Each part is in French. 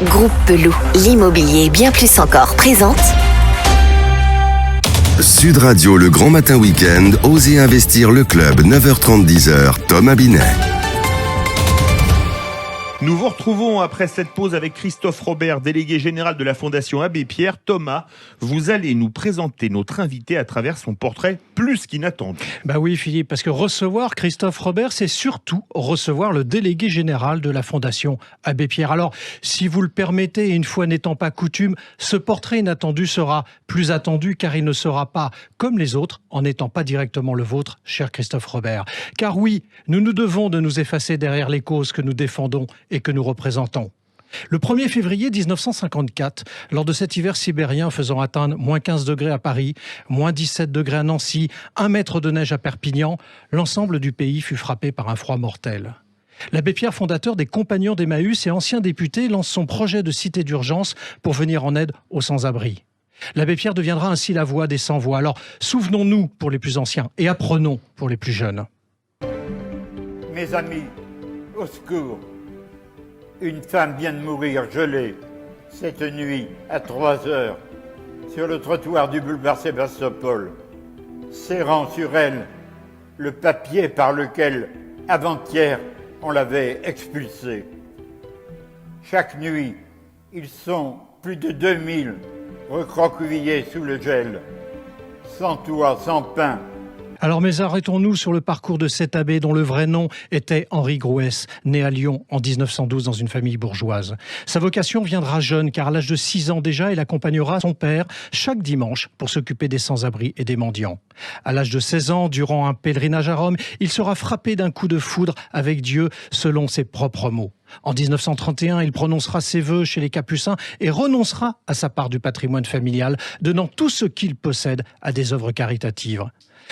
Groupe Pelou, l'immobilier bien plus encore présente. Sud Radio, le grand matin week-end, Osez investir le club, 9h30, 10h, Thomas Binet. Nous vous retrouvons après cette pause avec Christophe Robert, délégué général de la Fondation Abbé Pierre. Thomas, vous allez nous présenter notre invité à travers son portrait plus qu'inattendu. Bah oui Philippe, parce que recevoir Christophe Robert, c'est surtout recevoir le délégué général de la Fondation Abbé Pierre. Alors, si vous le permettez, une fois n'étant pas coutume, ce portrait inattendu sera plus attendu car il ne sera pas comme les autres en n'étant pas directement le vôtre, cher Christophe Robert. Car oui, nous nous devons de nous effacer derrière les causes que nous défendons et que nous représentons. Le 1er février 1954, lors de cet hiver sibérien faisant atteindre moins 15 degrés à Paris, moins 17 degrés à Nancy, 1 mètre de neige à Perpignan, l'ensemble du pays fut frappé par un froid mortel. L'abbé Pierre, fondateur des Compagnons d'Emmaüs et ancien député, lance son projet de cité d'urgence pour venir en aide aux sans-abri. L'abbé Pierre deviendra ainsi la voix des sans-voix. Alors souvenons-nous pour les plus anciens et apprenons pour les plus jeunes. Mes amis, au secours! Une femme vient de mourir gelée cette nuit à 3 heures sur le trottoir du boulevard Sébastopol, serrant sur elle le papier par lequel, avant-hier, on l'avait expulsée. Chaque nuit, ils sont plus de 2000 recroquevillés sous le gel, sans toit, sans pain. Alors mais arrêtons-nous sur le parcours de cet abbé dont le vrai nom était Henri Grouès, né à Lyon en 1912 dans une famille bourgeoise. Sa vocation viendra jeune car à l'âge de 6 ans déjà, il accompagnera son père chaque dimanche pour s'occuper des sans-abri et des mendiants. À l'âge de 16 ans, durant un pèlerinage à Rome, il sera frappé d'un coup de foudre avec Dieu selon ses propres mots. En 1931, il prononcera ses vœux chez les Capucins et renoncera à sa part du patrimoine familial, donnant tout ce qu'il possède à des œuvres caritatives.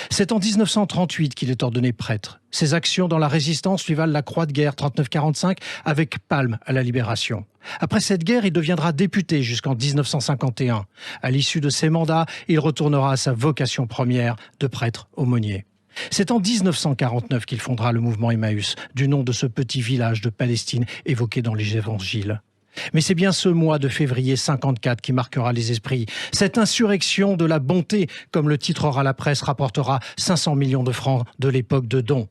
C'est en 1938 qu'il est ordonné prêtre. Ses actions dans la résistance lui valent la Croix de guerre 39-45 avec palme à la Libération. Après cette guerre, il deviendra député jusqu'en 1951. À l'issue de ses mandats, il retournera à sa vocation première de prêtre aumônier. C'est en 1949 qu'il fondera le mouvement Emmaüs, du nom de ce petit village de Palestine évoqué dans les évangiles. Mais c'est bien ce mois de février 54 qui marquera les esprits. Cette insurrection de la bonté, comme le titrera la presse, rapportera 500 millions de francs de l'époque de dons.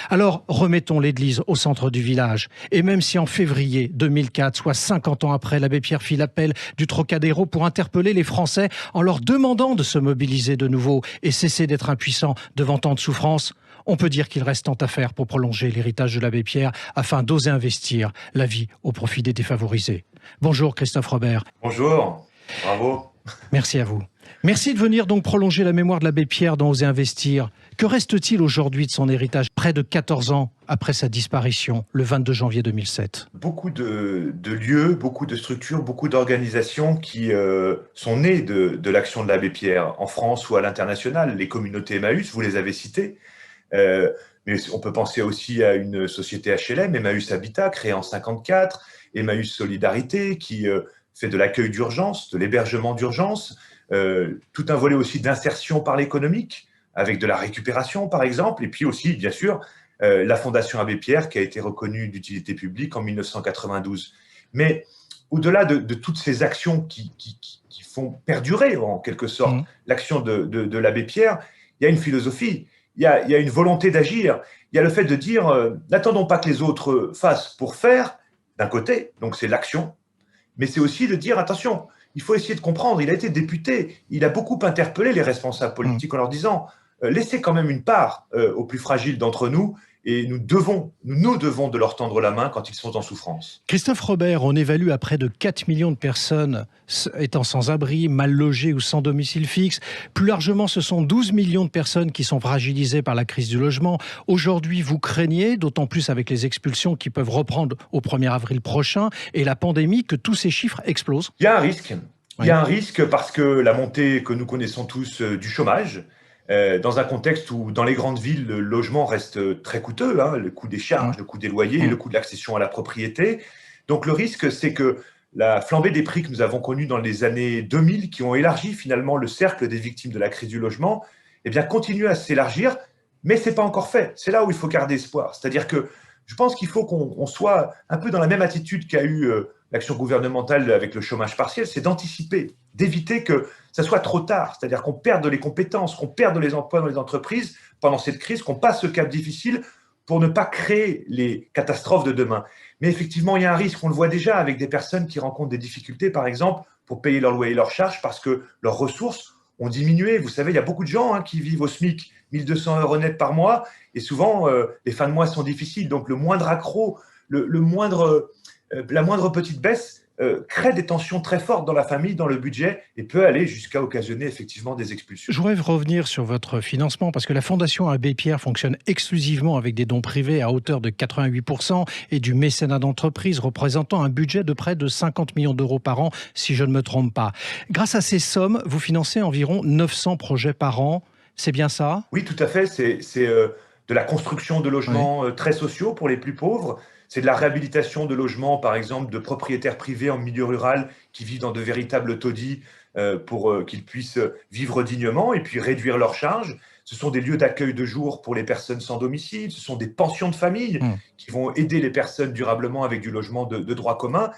Alors, remettons l'église au centre du village. Et même si en février 2004, soit 50 ans après, l'abbé Pierre fit l'appel du Trocadéro pour interpeller les Français en leur demandant de se mobiliser de nouveau et cesser d'être impuissants devant tant de souffrances, on peut dire qu'il reste tant à faire pour prolonger l'héritage de l'abbé Pierre afin d'oser investir la vie au profit des défavorisés. Bonjour Christophe Robert. Bonjour, bravo. Merci à vous. Merci de venir donc prolonger la mémoire de l'abbé Pierre dans Oser investir. Que reste-t-il aujourd'hui de son héritage près de 14 ans après sa disparition, le 22 janvier 2007 ? Beaucoup de lieux, beaucoup de structures, beaucoup d'organisations qui sont nées de l'action de l'abbé Pierre en France ou à l'international. Les communautés Emmaüs, vous les avez citées. Mais on peut penser aussi à une société HLM, Emmaüs Habitat, créée en 1954, Emmaüs Solidarité, qui fait de l'accueil d'urgence, de l'hébergement d'urgence, tout un volet aussi d'insertion par l'économique, avec de la récupération par exemple, et puis aussi, bien sûr, la Fondation Abbé Pierre, qui a été reconnue d'utilité publique en 1992. Mais au-delà de toutes ces actions qui font perdurer, en quelque sorte, l'action de l'abbé Pierre, il y a une philosophie. Il y a une volonté d'agir. Il y a le fait de dire n'attendons pas que les autres fassent pour faire, d'un côté, donc c'est l'action, mais c'est aussi de dire attention, il faut essayer de comprendre. Il a été député, il a beaucoup interpellé les responsables politiques en leur disant laissez quand même une part aux plus fragiles d'entre nous et nous devons de leur tendre la main quand ils sont en souffrance. Christophe Robert, on évalue à près de 4 millions de personnes étant sans abri, mal logées ou sans domicile fixe. Plus largement, ce sont 12 millions de personnes qui sont fragilisées par la crise du logement. Aujourd'hui, vous craignez, d'autant plus avec les expulsions qui peuvent reprendre au 1er avril prochain et la pandémie, que tous ces chiffres explosent ? Il y a un risque. Il y a un risque parce que la montée que nous connaissons tous du chômage, dans un contexte où, dans les grandes villes, le logement reste très coûteux, le coût des charges, le coût des loyers, le coût de l'accession à la propriété. Donc le risque, c'est que la flambée des prix que nous avons connue dans les années 2000, qui ont élargi finalement le cercle des victimes de la crise du logement, eh bien, continue à s'élargir, mais ce n'est pas encore fait. C'est là où il faut garder espoir. C'est-à-dire que je pense qu'il faut qu'on soit un peu dans la même attitude qu'a eu l'action gouvernementale avec le chômage partiel, c'est d'anticiper, d'éviter que ça soit trop tard, c'est-à-dire qu'on perde les compétences, qu'on perde les emplois dans les entreprises pendant cette crise, qu'on passe ce cap difficile pour ne pas créer les catastrophes de demain. Mais effectivement, il y a un risque, on le voit déjà avec des personnes qui rencontrent des difficultés, par exemple, pour payer leur loyer et leurs charges parce que leurs ressources ont diminué. Vous savez, il y a beaucoup de gens qui vivent au SMIC, 1200 € net par mois, et souvent, les fins de mois sont difficiles. Donc, le moindre accroc, la moindre petite baisse crée des tensions très fortes dans la famille, dans le budget, et peut aller jusqu'à occasionner effectivement des expulsions. Je voudrais revenir sur votre financement, parce que la Fondation Abbé Pierre fonctionne exclusivement avec des dons privés à hauteur de 88% et du mécénat d'entreprise représentant un budget de près de 50 millions d'euros par an, si je ne me trompe pas. Grâce à ces sommes, vous financez environ 900 projets par an. C'est bien ça ? Oui, tout à fait. C'est de la construction de logements très sociaux pour les plus pauvres. C'est de la réhabilitation de logements, par exemple, de propriétaires privés en milieu rural qui vivent dans de véritables taudis pour qu'ils puissent vivre dignement et puis réduire leurs charges. Ce sont des lieux d'accueil de jour pour les personnes sans domicile. Ce sont des pensions de famille qui vont aider les personnes durablement avec du logement de droit commun.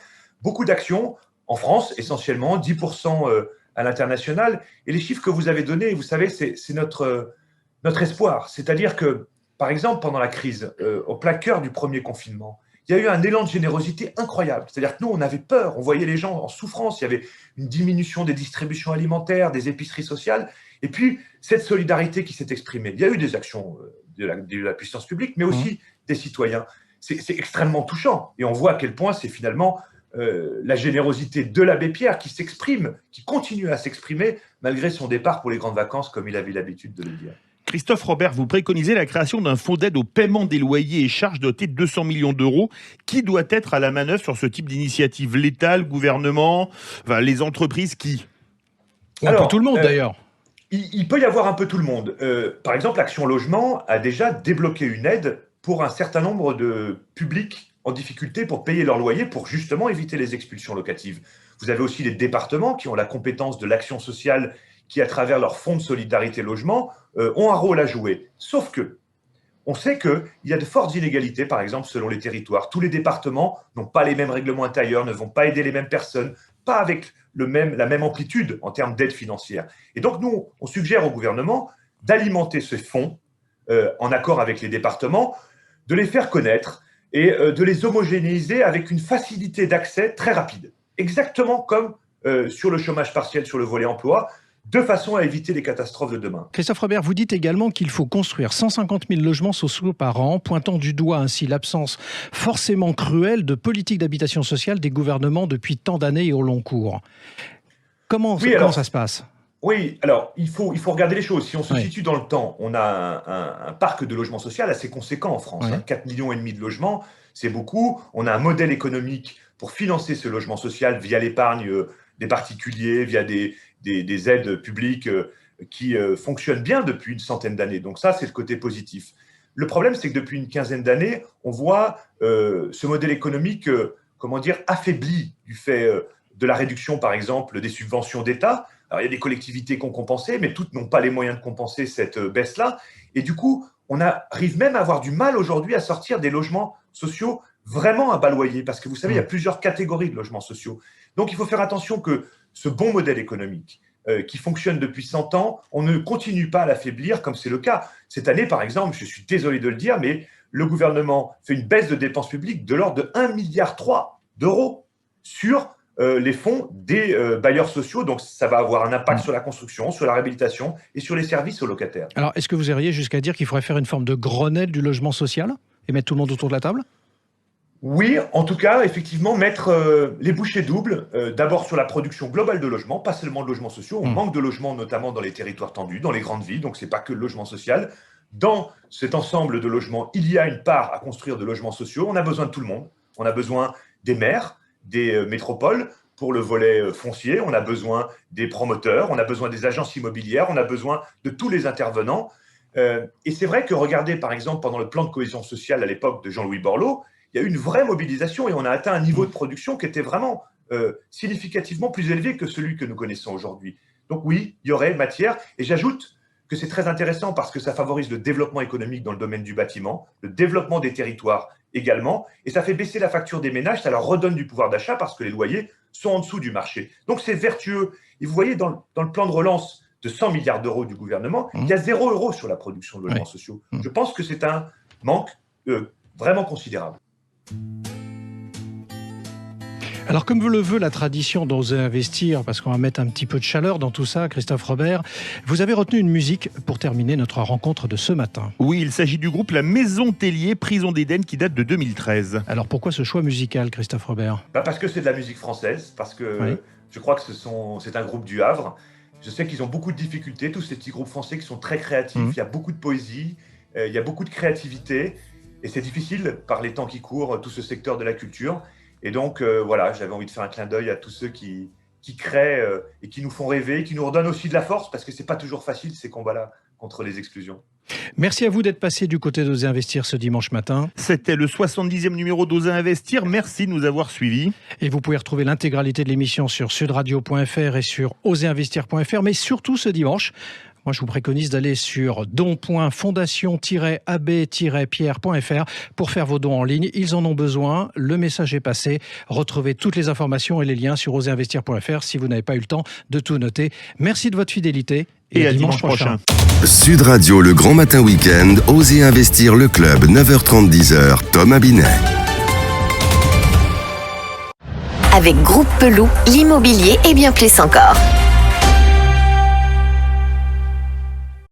Beaucoup d'actions en France, essentiellement, 10% à l'international. Et les chiffres que vous avez donnés, vous savez, c'est notre espoir. C'est-à-dire que, par exemple, pendant la crise, au plein cœur du premier confinement, il y a eu un élan de générosité incroyable. C'est-à-dire que nous, on avait peur, on voyait les gens en souffrance, il y avait une diminution des distributions alimentaires, des épiceries sociales, et puis cette solidarité qui s'est exprimée. Il y a eu des actions de la puissance publique, mais aussi des citoyens. C'est extrêmement touchant, et on voit à quel point c'est finalement la générosité de l'abbé Pierre qui s'exprime, qui continue à s'exprimer, malgré son départ pour les grandes vacances, comme il avait l'habitude de le dire. Christophe Robert, vous préconisez la création d'un fonds d'aide au paiement des loyers et charges doté de 200 millions d'euros. Qui doit être à la manœuvre sur ce type d'initiative ? L'État, le gouvernement, les entreprises, qui ? Un peu tout le monde d'ailleurs. Il peut y avoir un peu tout le monde. Par exemple, Action Logement a déjà débloqué une aide pour un certain nombre de publics en difficulté pour payer leur loyer, pour justement éviter les expulsions locatives. Vous avez aussi les départements qui ont la compétence de l'action sociale, qui, à travers leur fonds de solidarité logement, ont un rôle à jouer. Sauf que, on sait qu'il y a de fortes inégalités, par exemple, selon les territoires. Tous les départements n'ont pas les mêmes règlements intérieurs, ne vont pas aider les mêmes personnes, pas avec la même amplitude en termes d'aide financière. Et donc, nous, on suggère au gouvernement d'alimenter ces fonds, en accord avec les départements, de les faire connaître et de les homogénéiser avec une facilité d'accès très rapide. Exactement comme sur le chômage partiel, sur le volet emploi, de façon à éviter les catastrophes de demain. Christophe Robert, vous dites également qu'il faut construire 150 000 logements sociaux par an, pointant du doigt ainsi l'absence forcément cruelle de politique d'habitation sociale des gouvernements depuis tant d'années et au long cours. Comment ça se passe ? Oui, alors il faut regarder les choses. Si on se situe dans le temps, on a un parc de logement social assez conséquent en France. 4,5 millions de logements, c'est beaucoup. On a un modèle économique pour financer ce logement social via l'épargne des particuliers, via des aides publiques qui fonctionnent bien depuis une centaine d'années. Donc ça, c'est le côté positif. Le problème, c'est que depuis une quinzaine d'années, on voit ce modèle économique, affaibli du fait de la réduction, par exemple, des subventions d'État. Alors, il y a des collectivités qui ont compensé, mais toutes n'ont pas les moyens de compenser cette baisse-là. Et du coup, on arrive même à avoir du mal aujourd'hui à sortir des logements sociaux vraiment à bas loyer. Parce que vous savez, il y a plusieurs catégories de logements sociaux. Donc, il faut faire attention que ce bon modèle économique qui fonctionne depuis 100 ans, on ne continue pas à l'affaiblir comme c'est le cas. Cette année, par exemple, je suis désolé de le dire, mais le gouvernement fait une baisse de dépenses publiques de l'ordre de 1,3 milliard d'euros sur les fonds des bailleurs sociaux. Donc, ça va avoir un impact sur la construction, sur la réhabilitation et sur les services aux locataires. Alors, est-ce que vous iriez jusqu'à dire qu'il faudrait faire une forme de Grenelle du logement social et mettre tout le monde autour de la table ? Oui, en tout cas, effectivement, mettre les bouchées doubles, d'abord sur la production globale de logements, pas seulement de logements sociaux. On manque de logements, notamment dans les territoires tendus, dans les grandes villes, donc ce n'est pas que le logement social. Dans cet ensemble de logements, il y a une part à construire de logements sociaux. On a besoin de tout le monde. On a besoin des maires, des métropoles pour le volet foncier. On a besoin des promoteurs, on a besoin des agences immobilières, on a besoin de tous les intervenants. Et c'est vrai que, regardez, par exemple, pendant le plan de cohésion sociale à l'époque de Jean-Louis Borloo, il y a eu une vraie mobilisation et on a atteint un niveau de production qui était vraiment significativement plus élevé que celui que nous connaissons aujourd'hui. Donc oui, il y aurait matière. Et j'ajoute que c'est très intéressant parce que ça favorise le développement économique dans le domaine du bâtiment, le développement des territoires également, et ça fait baisser la facture des ménages, ça leur redonne du pouvoir d'achat parce que les loyers sont en dessous du marché. Donc c'est vertueux. Et vous voyez, dans le plan de relance de 100 milliards d'euros du gouvernement, il y a 0 € sur la production de logements sociaux. Je pense que c'est un manque vraiment considérable. Alors, comme le veut la tradition d'Oser Investir, parce qu'on va mettre un petit peu de chaleur dans tout ça, Christophe Robert, vous avez retenu une musique pour terminer notre rencontre de ce matin. Oui, il s'agit du groupe La Maison Tellier, Prison d'Éden, qui date de 2013. Alors, pourquoi ce choix musical, Christophe Robert ? Parce que c'est de la musique française, parce que je crois que c'est un groupe du Havre. Je sais qu'ils ont beaucoup de difficultés, tous ces petits groupes français qui sont très créatifs. Il y a beaucoup de poésie, il y a beaucoup de créativité. Et c'est difficile, par les temps qui courent, tout ce secteur de la culture. Et donc, voilà, j'avais envie de faire un clin d'œil à tous ceux qui créent et qui nous font rêver, qui nous redonnent aussi de la force, parce que c'est pas toujours facile, ces combats-là, contre les exclusions. Merci à vous d'être passé du côté d'Oser Investir ce dimanche matin. C'était le 70e numéro d'Oser Investir. Merci de nous avoir suivis. Et vous pouvez retrouver l'intégralité de l'émission sur sudradio.fr et sur oserinvestir.fr. Mais surtout ce dimanche, moi, je vous préconise d'aller sur don.fondation-ab-pierre.fr pour faire vos dons en ligne. Ils en ont besoin. Le message est passé. Retrouvez toutes les informations et les liens sur oserinvestir.fr si vous n'avez pas eu le temps de tout noter. Merci de votre fidélité et à dimanche prochain. Sud Radio, le grand matin week-end, Osez investir le club, 9h30, 10h, Thomas Binet. Avec Groupe Peloux, l'immobilier et bien plus encore.